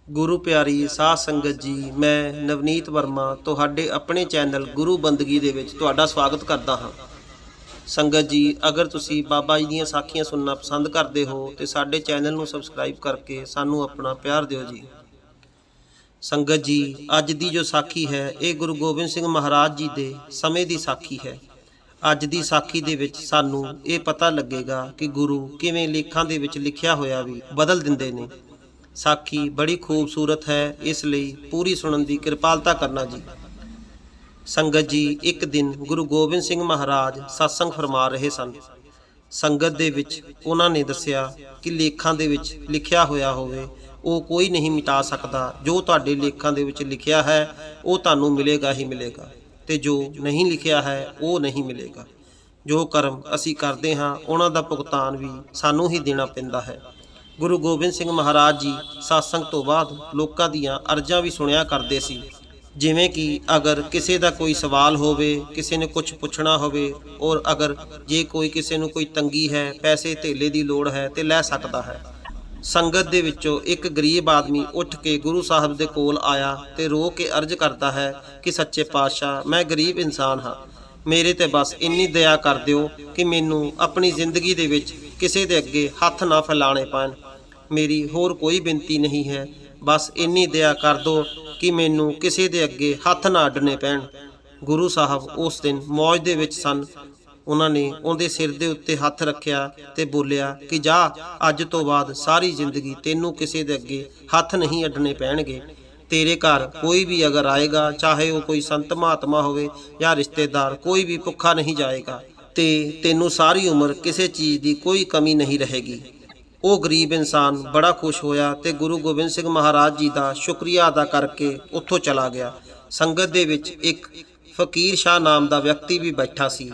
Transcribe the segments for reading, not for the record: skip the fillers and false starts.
गुरु प्यारी साध संगत जी, मैं नवनीत वर्मा तुहाडे अपने चैनल गुरु बंदगी दे विच तुहाडा स्वागत करदा हाँ। संगत जी, अगर तुसी बाबा जी दीयां साखियां सुनना पसंद करते हो तो साडे चैनल नूं सबसक्राइब करके सानू अपना प्यार दिओ जी। संगत जी, अज दी जो साखी है ये गुरु गोबिंद सिंह महाराज जी दे समय दी साखी है। अज दी साखी दे विच सानू ये पता लगेगा कि गुरु किवें लेखां दे विच लिखिया होया भी बदल दिंदे ने। साखी बड़ी खूबसूरत है, इसलिए पूरी सुनन की कृपालता करना जी। संगत जी, एक दिन गुरु गोबिंद सिंह महाराज सत्संग फरमा रहे सन। संगत दे विच उन्हां ने दस्सिया कि लेखां दे विच लिखिया होया होवे वो कोई नहीं मिटा सकता। जो तुहाडे लेखां दे विच लिखिया है वो तुहानूं मिलेगा ही मिलेगा, ते जो नहीं लिखिया है वो नहीं मिलेगा। जो कर्म असी करते हाँ उन्हां दा भुगतान भी सानूं ही देना पैंदा है। गुरु गोबिंद सिंह महाराज जी सत्संग तो बाद लोकां दीयां अर्जां भी सुनिया करते सी। जिवें कि अगर किसी का कोई सवाल होवे, किसी ने कुछ पुछना होवे, और अगर जे कोई किसी नूं कोई तंगी है, पैसे धेले की लोड़ है तो लै सकता है। संगत दे विचों एक गरीब आदमी उठ के गुरु साहब दे कोल आया ते रो के अर्ज करता है कि सच्चे पातशाह, मैं गरीब इंसान हाँ, मेरे ते बस इन्नी दया कर दिओ कि मैनू अपनी जिंदगी दे विच किसी दे अगे हथ ना फैलाने पैण। मेरी होर कोई बेनती नहीं है, बस इन्नी दया कर दो कि मैनू किसी दे अगे हथ ना अड्डने पैण। गुरु साहब उस दिन मौज दे विच सन। उन्होंने उनके सिर के उत्ते हथ रखिया ते बोलिया कि जा, अज तो बाद सारी जिंदगी तेनू किसी दे अगे हथ नहीं अड्डने पैणगे। तेरे घर कोई भी अगर आएगा, चाहे वो कोई संत महात्मा होवे या रिश्तेदार, कोई भी भुखा नहीं जाएगा ते तेनू सारी उम्र किसी चीज़ की कोई कमी नहीं रहेगी। वो गरीब इंसान बड़ा खुश होया ते गुरु गोबिंद सिंह महाराज जी का शुक्रिया अदा करके उत्थों चला गया। संगत दे विच एक फकीर शाह नाम का व्यक्ति भी बैठा सी।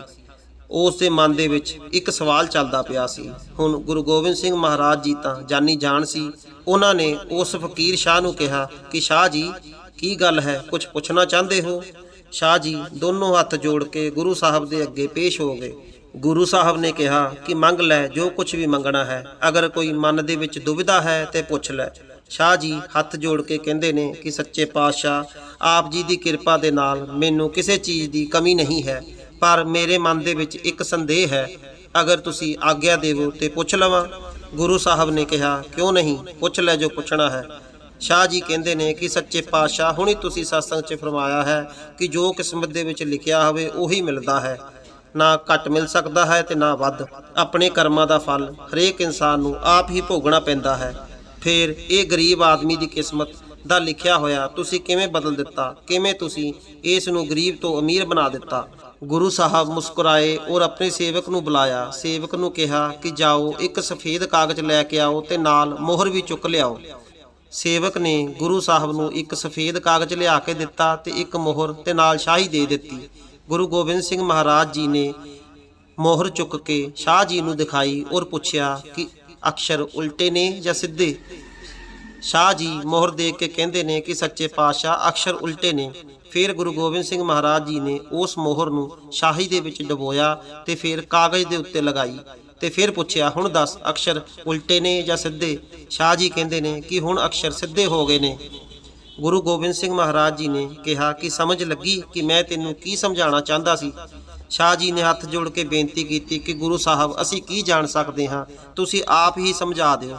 उस दे मन दे विच एक सवाल चलदा पिया सी। हुण गुरु गोबिंद सिंह महाराज जी तां जानी जान सी। उन्हां ने उस फकीर शाह नूं कहा कि शाह जी, की गल है, कुछ पुछना चाहते हो? शाह जी दोनों हथ जोड़ के गुरु साहब दे अगे पेश हो गए। गुरु साहब ने कहा कि मंग लै जो कुछ भी मंगना है, अगर कोई मन दे विच दुविधा है तो पुछ लै। शाह जी हथ जोड़ के कहंदे ने कि सच्चे पातशाह, आप जी की किरपा दे नाल मैनू किसी चीज़ की कमी नहीं है, पर मेरे मन दे विच एक संदेह है, अगर तुसी आग्ञा देवो तो पुछ लवां। गुरु साहब ने कहा क्यों नहीं, पुछ लै जो पुछना है। शाह जी कहंदे ने कि सच्चे पातशाह, हुणी तुसी सत्संग च फरमाया है कि जो किस्मत दे विच लिखिया होवे उही मिलदा है, ना घट मिल सकता है तो ना वध। अपने कर्मां दा फल हरेक इंसान नूं आप ही भोगना पैंदा है। फिर ये गरीब आदमी की किस्मत दा लिखिया होया तुसी किवें बदल दिता, किवें तुसी इस नूं गरीब तो अमीर बना दिता। गुरु साहब मुस्कुराए और अपने सेवक नूं बुलाया। सेवक नूं कहा कि जाओ एक सफ़ेद कागज लैके आओ ते नाल मोहर भी चुक लियाओ। सेवक ने गुरु साहब नूं एक सफ़ेद कागज लिया के दिता ते एक मोहर ते नाल शाही दे दिती। गुरु गोबिंद सिंह महाराज जी ने मोहर चुक के शाह जी नूं दिखाई और पूछया कि अक्षर उल्टे ने या सीधे? शाह जी मोहर देख के कहंदे ने कि सच्चे पातशाह, अक्षर उल्टे ने। फिर गुरु गोबिंद सिंह महाराज जी ने उस मोहर नूं शाही दे विच डबोया ते फिर कागज़ दे उत्ते लगाई ते फिर पूछया हुण दस अक्षर उल्टे ने या सीधे? शाह जी कहंदे ने कि हुण अक्षर सीधे हो गए ने। गुरु गोबिंद सिंह महाराज जी ने कहा कि समझ लगी कि मैं तेनू की समझाना चाहता सी। शाह जी ने हथ जोड़ के बेनती की कि गुरु साहब, असी की जान सकते हाँ, तुसी आप ही समझा दिओ।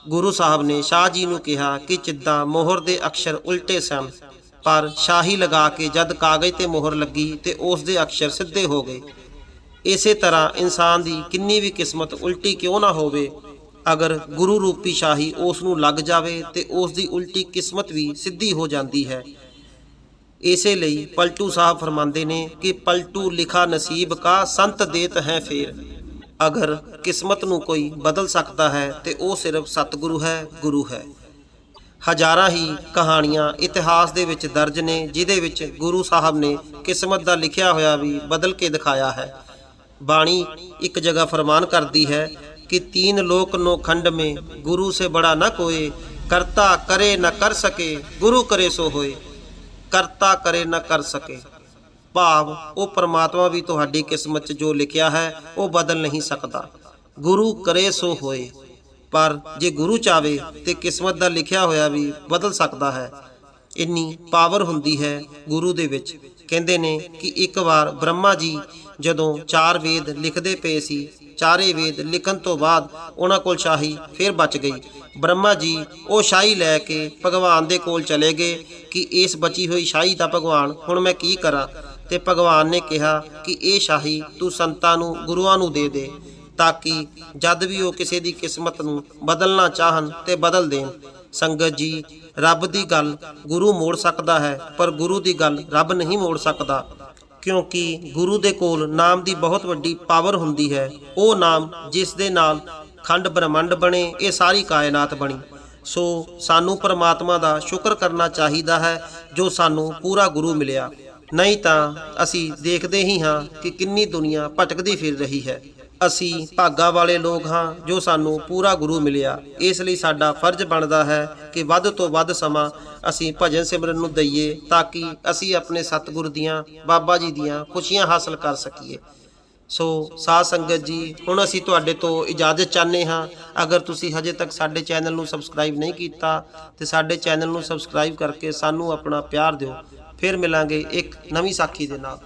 गुरु साहब ने शाह जी नूं कहा कि जिद्दां मोहर दे अक्षर उल्टे सन, पर शाही लगा के जद कागज़ ते मोहर लगी ते उस दे अक्षर सीधे हो गए। इसे तरह इंसान की किन्नी भी किस्मत उल्टी क्यों ना होवे, अगर गुरु रूपी शाही उस नूं लग जावे ते उस दी उल्टी किस्मत भी सीधी हो जाती है। इसे लई पलटू साहब फरमाते ने कि पलटू लिखा नसीब का संत देत हैं फेर। अगर किस्मत नूं कोई बदल सकता है तो वह सिर्फ सतगुरु है, गुरु है। हज़ारां ही कहानियां इतिहास दे विच दर्ज ने जिहदे विच गुरु साहब ने किस्मत दा लिखिया होया भी बदल के दिखाया है। बाणी एक जगह फरमान करती है कि तीन लोक नो खंड में गुरु से बड़ा न कोई, करता करे न कर सके, गुरु करे सो होए। करता करे न कर सके भाव वो परमात्मा भी तुहाडी किस्मत जो लिखिया है वो बदल नहीं सकता। गुरु करे सो होए, ਪਰ ਜੇ ਗੁਰੂ ਚਾਵੇ ਤੇ ਕਿਸਮਤ ਦਾ ਲਿਖਿਆ ਹੋਇਆ ਵੀ ਬਦਲ ਸਕਦਾ ਹੈ। ਇੰਨੀ ਪਾਵਰ ਹੁੰਦੀ ਹੈ ਗੁਰੂ ਦੇ ਵਿੱਚ। ਕਹਿੰਦੇ ਨੇ ਕਿ ਇੱਕ ਵਾਰ ਬ੍ਰਹਮਾ ਜੀ ਜਦੋਂ 4 ਵੇਦ ਲਿਖਦੇ ਪਏ ਸੀ, ਚਾਰੇ ਵੇਦ ਲਿਖਣ ਤੋਂ ਬਾਅਦ ਉਹਨਾਂ ਕੋਲ ਸ਼ਾਹੀ ਫਿਰ ਬਚ ਗਈ। ਬ੍ਰਹਮਾ ਜੀ ਉਹ ਸ਼ਾਹੀ ਲੈ ਕੇ ਭਗਵਾਨ ਦੇ ਕੋਲ ਚਲੇ ਗਏ ਕਿ ਇਸ ਬਚੀ ਹੋਈ ਸ਼ਾਹੀ ਦਾ ਭਗਵਾਨ ਹੁਣ ਮੈਂ ਕੀ ਕਰਾਂ। ਤੇ ਭਗਵਾਨ ਨੇ ਕਿਹਾ ਕਿ ਇਹ ਸ਼ਾਹੀ ਤੂੰ ਸੰਤਾਂ ਨੂੰ, ਗੁਰੂਆਂ ਨੂੰ ਦੇ ਦੇ, ਤਾਂ ਕਿ ਜਦ ਵੀ ਉਹ ਕਿਸੇ ਦੀ ਕਿਸਮਤ ਨੂੰ ਬਦਲਣਾ ਚਾਹਣ ਤੇ ਬਦਲ ਦੇਣ। ਸੰਗਤ ਜੀ, ਰੱਬ ਦੀ ਗੱਲ ਗੁਰੂ ਮੋੜ ਸਕਦਾ ਹੈ, ਪਰ ਗੁਰੂ ਦੀ ਗੱਲ ਰੱਬ ਨਹੀਂ ਮੋੜ ਸਕਦਾ, ਕਿਉਂਕਿ ਗੁਰੂ ਦੇ ਕੋਲ ਨਾਮ ਦੀ ਬਹੁਤ ਵੱਡੀ ਪਾਵਰ ਹੁੰਦੀ ਹੈ। ਉਹ ਨਾਮ ਜਿਸ ਦੇ ਨਾਲ ਖੰਡ ਬ੍ਰਹਮੰਡ ਬਣੇ, ਇਹ ਸਾਰੀ ਕਾਇਨਾਤ ਬਣੀ। ਸੋ ਸਾਨੂੰ ਪਰਮਾਤਮਾ ਦਾ ਸ਼ੁਕਰ ਕਰਨਾ ਚਾਹੀਦਾ ਹੈ ਜੋ ਸਾਨੂੰ ਪੂਰਾ ਗੁਰੂ ਮਿਲਿਆ। ਨਹੀਂ ਤਾਂ ਅਸੀਂ ਦੇਖਦੇ ਹੀ ਹਾਂ ਕਿ ਕਿੰਨੀ ਦੁਨੀਆ ਭਟਕਦੀ ਫਿਰ ਰਹੀ ਹੈ। ਅਸੀਂ ਭਾਗਾ ਵਾਲੇ ਲੋਕ ਹਾਂ ਜੋ ਸਾਨੂੰ ਪੂਰਾ ਗੁਰੂ ਮਿਲਿਆ। ਇਸ ਲਈ ਸਾਡਾ ਫਰਜ਼ ਬਣਦਾ ਹੈ ਕਿ ਵੱਧ ਤੋਂ ਵੱਧ ਸਮਾਂ ਅਸੀਂ ਭਜਨ ਸਿਮਰਨ ਨੂੰ ਦਈਏ, ਤਾਂ ਕਿ ਅਸੀਂ ਆਪਣੇ ਸਤਿਗੁਰ ਦੀਆਂ, ਬਾਬਾ ਜੀ ਦੀਆਂ ਖੁਸ਼ੀਆਂ ਹਾਸਲ ਕਰ ਸਕੀਏ। ਸੋ ਸਾਧ ਸੰਗਤ ਜੀ, ਹੁਣ ਅਸੀਂ ਤੁਹਾਡੇ ਤੋਂ ਇਜਾਜ਼ਤ ਚਾਹੁੰਦੇ ਹਾਂ। ਅਗਰ ਤੁਸੀਂ ਹਜੇ ਤੱਕ ਸਾਡੇ ਚੈਨਲ ਨੂੰ ਸਬਸਕ੍ਰਾਈਬ ਨਹੀਂ ਕੀਤਾ ਤੇ ਸਾਡੇ ਚੈਨਲ ਨੂੰ ਸਬਸਕ੍ਰਾਈਬ ਕਰਕੇ ਸਾਨੂੰ ਆਪਣਾ ਪਿਆਰ ਦਿਓ। ਫਿਰ ਮਿਲਾਂਗੇ ਇੱਕ ਨਵੀਂ ਸਾਖੀ ਦੇ ਨਾਲ।